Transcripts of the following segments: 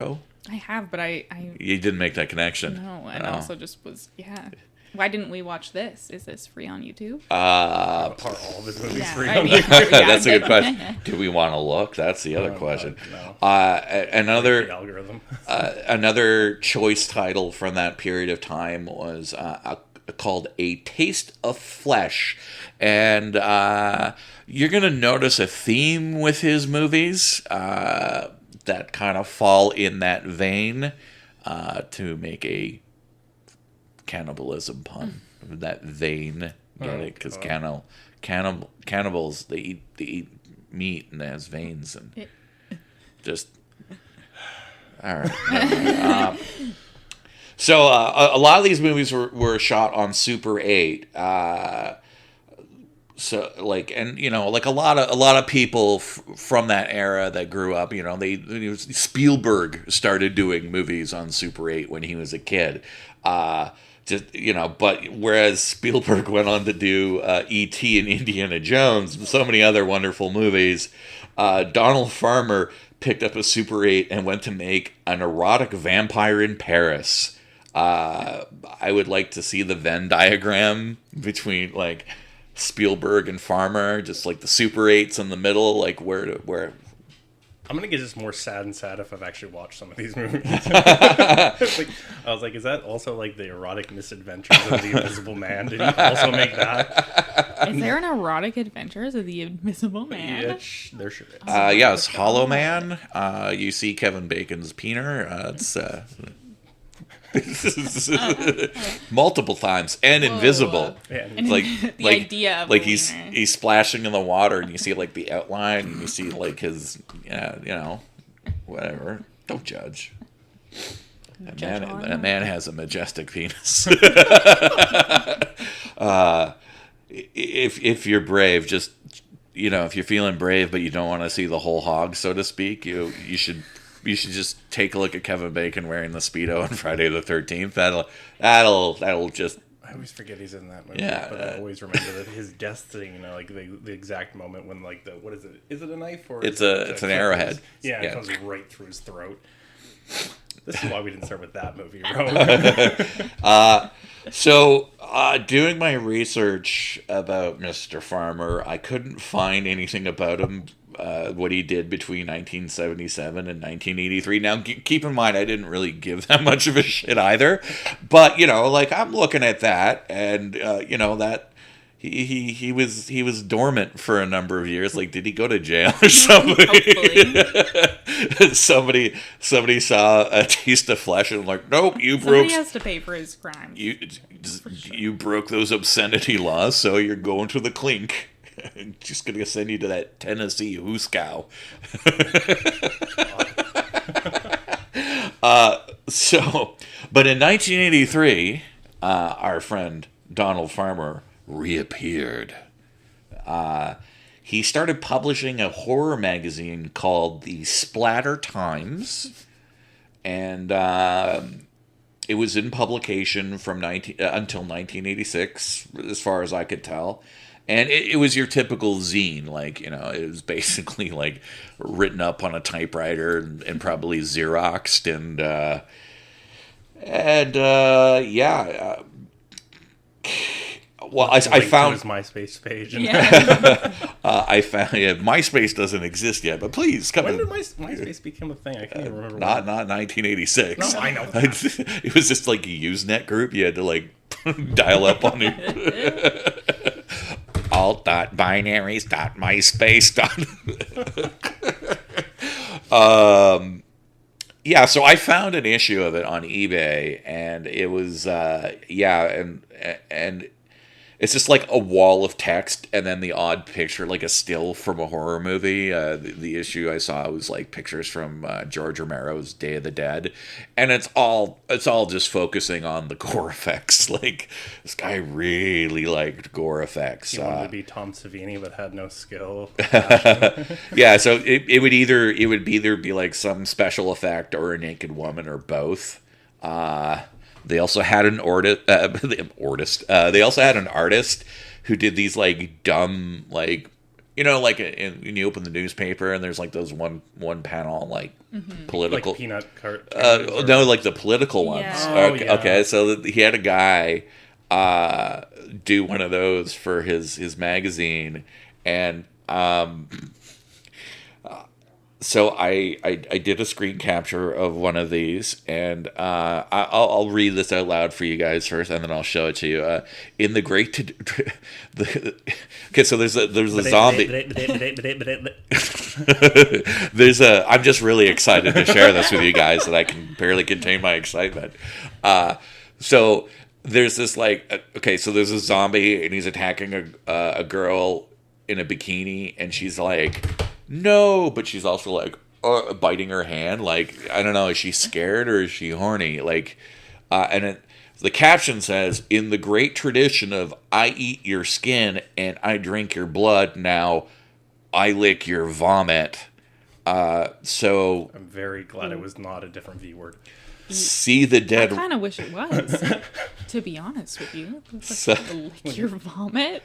Oh, I have, but I you didn't make that connection. no, and also just was Why didn't we watch this? Is this free on YouTube? Are all of his movies free on That's a good question. Do we want to look? That's the other question. No. Another algorithm. another choice title from that period of time was called A Taste of Flesh. And you're going to notice a theme with his movies that kind of fall in that vein to make a cannibalism pun. That vein, get it? Because cannibals, they eat meat and it has veins and just... All right. So a lot of these movies were shot on Super 8. So like, and you know, like a lot of people from that era that grew up, you know, Spielberg started doing movies on Super 8 when he was a kid. Just, you know, but whereas Spielberg went on to do E.T. and Indiana Jones and so many other wonderful movies, Donald Farmer picked up a Super 8 and went to make An Erotic Vampire in Paris. I would like to see the Venn diagram between like Spielberg and Farmer, just like the Super 8s in the middle, like where. I'm gonna get just more sad and sad if I've actually watched some of these movies. I was like, is that also like the erotic misadventures of the Invisible Man? Did he also make that? Is there an erotic adventures of the Invisible Man? Yeah, there should be. Yes, Hollow Man. You see Kevin Bacon's peener. It's multiple times and invisible. Like the idea of like he's splashing in the water and you see like the outline and you see like his you know, whatever. Don't judge. That man has a majestic penis. If you're brave, just you know, if you're feeling brave but you don't want to see the whole hog, so to speak, you should just take a look at Kevin Bacon wearing the Speedo on Friday the 13th. That'll just... I always forget he's in that movie. Yeah, but I always remember that his death scene, you know, like the exact moment when like what is it? Is it a knife or it's an arrowhead? Yeah, it comes right through his throat. This is why we didn't start with that movie, So, doing my research about Mr. Farmer, I couldn't find anything about him, what he did between 1977 and 1983. Now, keep in mind, I didn't really give that much of a shit either. But, you know, like, I'm looking at that, and, you know, that... He was dormant for a number of years. Like, did he go to jail or something? somebody saw A Taste of Flesh and like, nope, Somebody has to pay for his crimes. You broke those obscenity laws, so you're going to the clink. Just gonna send you to that Tennessee hooscow. But in 1983, our friend Donald Farmer reappeared. He started publishing a horror magazine called the Splatter Times, and it was in publication from until 1986, as far as I could tell. And it was your typical zine, like, you know, it was basically like written up on a typewriter and probably Xeroxed well, I found his MySpace page. I found MySpace doesn't exist yet, but please come in. When did MySpace become a thing? I can't even remember. Not 1986. No, I know. It was just like a Usenet group. You had to like dial up on it. alt.binaries.myspace. Yeah, so I found an issue of it on eBay, and it was and it's just like a wall of text and then the odd picture, like a still from a horror movie. The issue I saw was like pictures from George Romero's Day of the Dead, and it's all just focusing on the gore effects. Like, this guy really liked gore effects. He wanted to be Tom Savini but had no skill. Yeah, so it would either be like some special effect or a naked woman or both. They also had an artist who did these like dumb, like, you know, like when you open the newspaper and there's like those one panel like political, like peanut cart. no, like the political ones. Yeah. Oh, yeah. Okay, so he had a guy do one of those for his magazine, and so I did a screen capture of one of these, and I'll read this out loud for you guys first, and then I'll show it to you. In the great, okay, so there's a zombie. I'm just really excited to share this with you guys that I can barely contain my excitement. So there's this so there's a zombie and he's attacking a girl in a bikini, and she's like, no, but she's also like biting her hand. Like, I don't know, is she scared or is she horny? Like, the caption says, in the great tradition of I eat your skin and I drink your blood, now I lick your vomit. So I'm very glad it was not a different V word. See the dead. I kind of wish it was, to be honest with you. Lick your vomit.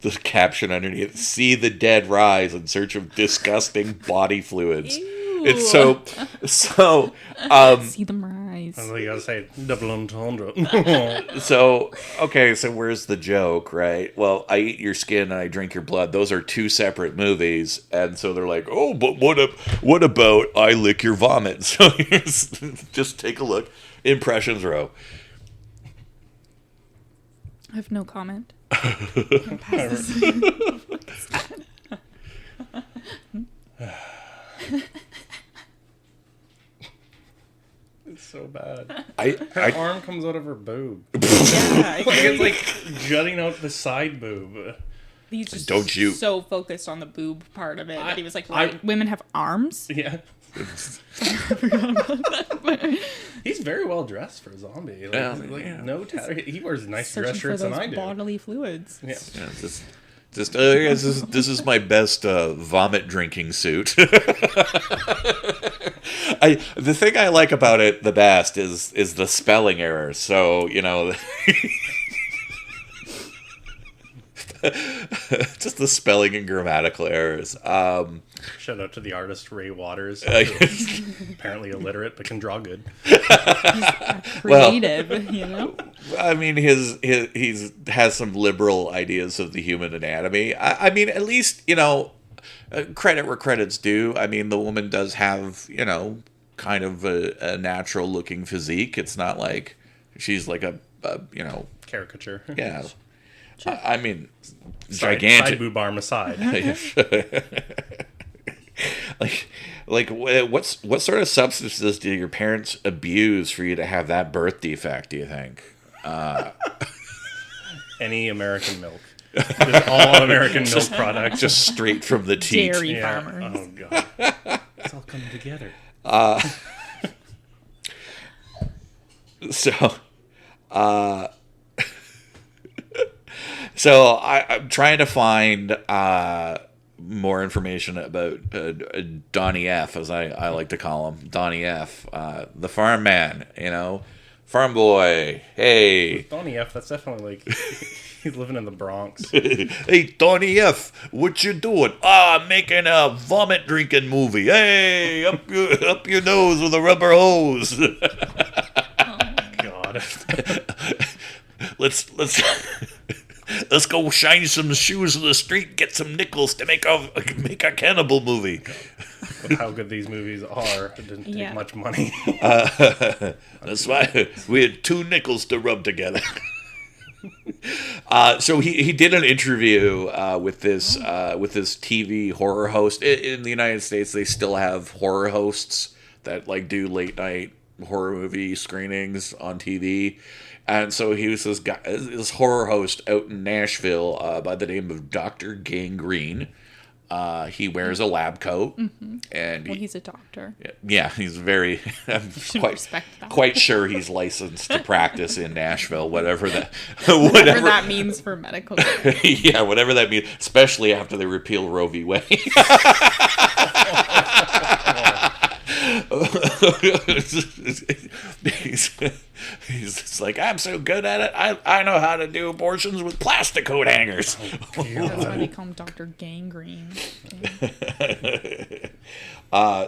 The caption underneath: see the dead rise in search of disgusting body fluids. Ew. It's so See them rise. I was like, I gotta say double entendre. so where's the joke, right? Well, I eat your skin and I drink your blood. Those are two separate movies, and so they're like, oh, but what about I lick your vomit? So here's, just take a look. Impressions row. I have no comment. Pass this. It's so bad. I Her arm comes out of her boob. Yeah, It's like jutting out the side boob. he's just Don't you- so focused on the boob part of it that he was like, right, women have arms? Yeah. He's very well dressed for a zombie. No tatter. He wears nicer dress Searching for shirts than those I do. bodily fluids. Yeah. Yeah, this is my best vomit drinking suit. The thing I like about it the best is the spelling errors. So, you know, just the spelling and grammatical errors. Shout out to the artist Ray Waters, who's apparently illiterate but can draw good. Creative, you know? I mean, he's has some liberal ideas of the human anatomy. I mean, at least, you know, credit where credit's due. I mean, the woman does have, you know, kind of a natural looking physique. It's not like she's like a you know, Caricature. yeah. Sure. I mean, Side gigantic. boob arm aside. like what sort of substances do your parents abuse for you to have that birth defect, do you think? Any American milk. Just all American milk products. Just straight from the teat. Dairy Yeah. farmers. Oh god. It's all coming together. So I'm trying to find more information about Donnie F, as I like to call him, Donnie F, the farm man, you know, farm boy. Hey, Donnie F, that's definitely like he's living in the Bronx. hey, Donnie F, what you doing? I'm making a vomit drinking movie. Hey, up your nose with a rubber hose. God. Let's go shine some shoes in the street, get some nickels to make a cannibal movie. With how good these movies are, it didn't take much money. That's why we had 2 nickels to rub together. So he did an interview with this TV horror host. In the United States, they still have horror hosts that like do late night horror movie screenings on TV. And so he was this horror host out in Nashville by the name of Dr. Gangrene. He wears a lab coat, and He's a doctor. yeah, he's very. I'm Respect that. quite sure he's licensed to practice in Nashville, whatever that Whatever that means for medical. yeah, whatever that means, especially after they repeal Roe v. Wade. he's just like, I'm so good at it. I know how to do abortions with plastic coat hangers. That's why they call him Dr. Gangrene.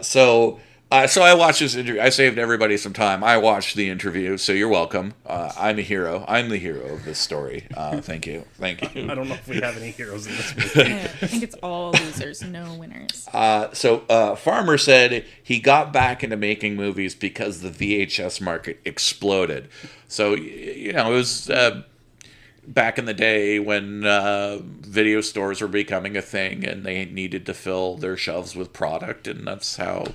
So I watched this interview. I saved everybody some time. I watched the interview, so you're welcome. I'm a hero. I'm the hero of this story. Thank you. Thank you. I don't know if we have any heroes in this movie. I think it's all losers, no winners. So Farmer said he got back into making movies because the VHS market exploded. So, it was back in the day when video stores were becoming a thing and they needed to fill their shelves with product, and that's how...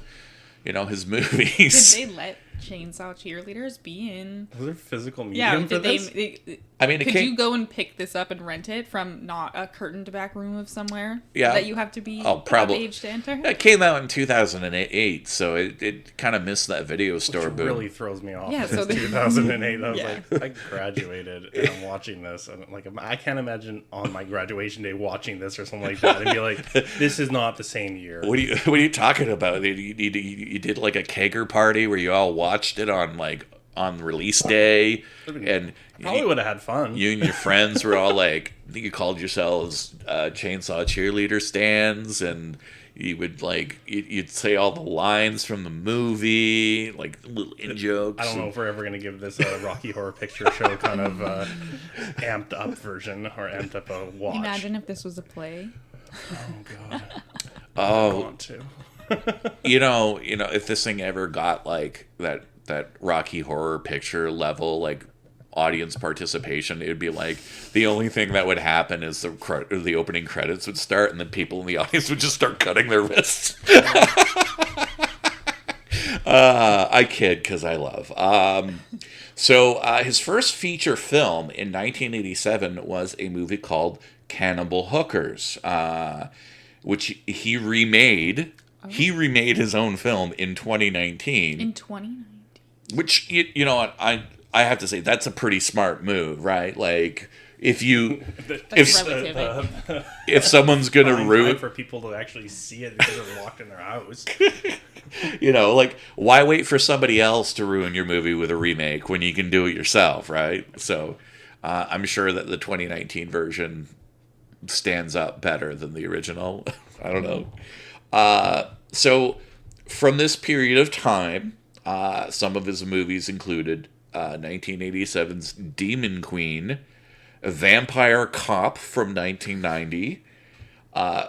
his movies. Did they let Chainsaw Cheerleaders be in? Was there physical medium for this? Could you go and pick this up and rent it from not a curtained back room of somewhere? Yeah. That you have to be probably of age to enter? It came out in 2008, so it kind of missed that video store boom. Really throws me off. Yeah, so 2008. I was Yeah. like, I graduated and I'm watching this, and like I can't imagine on my graduation day watching this or something like that and be like, this is not the same year. What are you talking about? You did like a kegger party where you all watched it on release day, and Probably would have had fun. You and your friends were all like, I think you called yourselves Chainsaw Cheerleader stands, and you would you'd say all the lines from the movie, like little in jokes. I don't know if we're ever going to give this a Rocky Horror Picture Show kind of amped up version or amped up a watch. Imagine if this was a play. Oh God. Oh, I want to. If this thing ever got like that Rocky Horror Picture level, like audience participation, it would be like the only thing that would happen is the opening credits would start, and then people in the audience would just start cutting their wrists. I kid because I love. So his first feature film in 1987 was a movie called Cannibal Hookers, which he remade. Oh. He remade his own film in 2019. In 2019. Which, you know what, I have to say, that's a pretty smart move, right? Like, if someone's going to ruin... for people to actually see it because they're locked in their house. Why wait for somebody else to ruin your movie with a remake when you can do it yourself, right? So, I'm sure that the 2019 version stands up better than the original. I don't know. So, from this period of time... some of his movies included 1987's Demon Queen, Vampire Cop from 1990,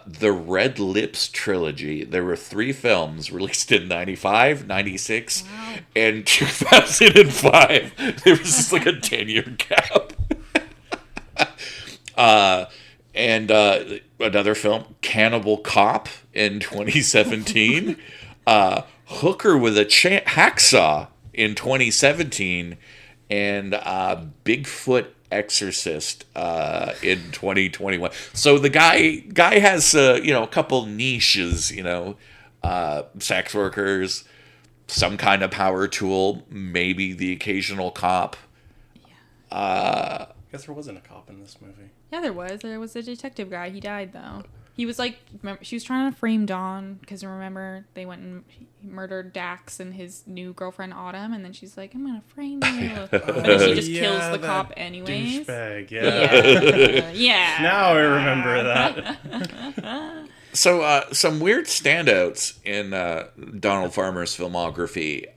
the Red Lips trilogy. There were 3 films released in 95, 96, wow, and 2005. There was just like a 10-year gap. And another film, Cannibal Cop, in 2017. Hooker with a Hacksaw in 2017, and Bigfoot Exorcist in 2021. So the guy has a couple niches, sex workers, some kind of power tool, maybe the occasional cop. Yeah. I guess there wasn't a cop in this movie. Yeah, there was. There was a detective guy. He died though. He was she was trying to frame Dawn because remember they went and murdered Dax and his new girlfriend Autumn, and then she's like, "I'm gonna frame you," and then she just kills the cop anyways. Douchebag, yeah. Yeah. Now I remember that. So some weird standouts in Donald Farmer's filmography.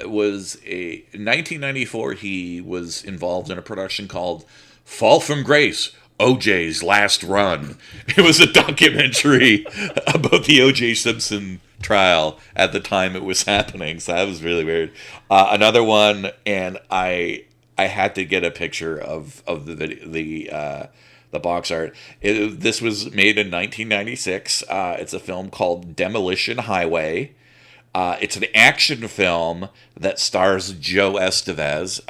Was in 1994 he was involved in a production called Fall from Grace, OJ's Last Run. It was a documentary about the OJ Simpson trial at the time it was happening, so that was really weird. Another one, and I had to get a picture of the video, the box art. This was made in 1996. It's a film called Demolition Highway. It's an action film that stars Joe Estevez.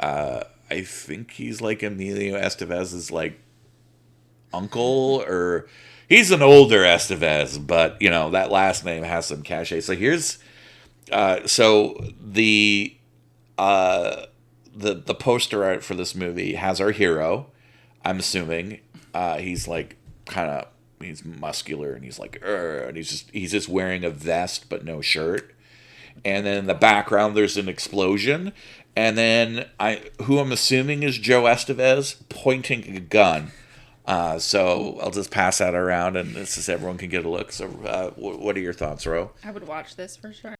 I think he's like Emilio Estevez's like uncle, or he's an older Estevez, but that last name has some cachet. So here's the poster art for this movie has our hero. I'm assuming he's like he's muscular and he's like and he's just wearing a vest but no shirt. and then in the background there's an explosion, and then who I'm assuming is Joe Estevez pointing a gun. So I'll just pass that around, and this is everyone can get a look. So what are your thoughts, Ro? I would watch this for sure.